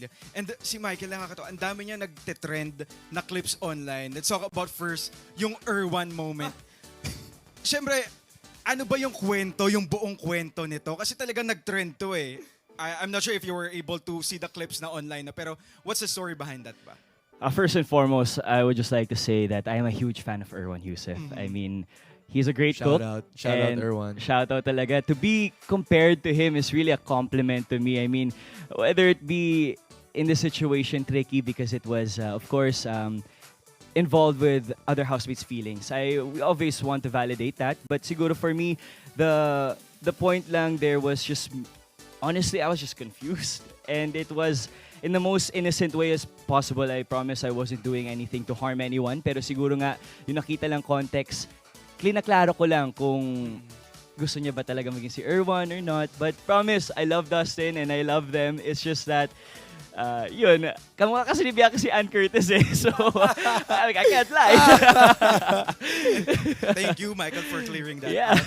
pamilya. And si Michael, nakakatawa, ang dami niya nagte-trend na clips online. Let's talk about first, yung Erwan moment. Siyempre, ano ba yung kwento, yung buong kwento nito? Kasi talagang nag-trend to eh. I'm not sure if you were able to see the clips na online na, pero what's the story behind that ba? First and foremost, I would just like to say that I am a huge fan of Erwan Heussaff. I mean, he's a great cook. Shout out and Erwan. Shout out talaga. To be compared to him is really a compliment to me. I mean, whether it be in this situation tricky because it was, of course, involved with other housemates' feelings. We always want to validate that. But siguro for me, the point lang there was just, honestly, I was just confused. And it was in the most innocent way as possible. I promise I wasn't doing anything to harm anyone. Pero siguro nga, yung nakita lang context, klaro ko lang kung gusto niya ba talaga maging si Erwan or not. But promise, I love Dustin and I love them. It's just that, yun, kamukha kasi ni Bianca si Ann Curtis eh. So, I can't lie. Thank you, Michael, for clearing that. Yeah.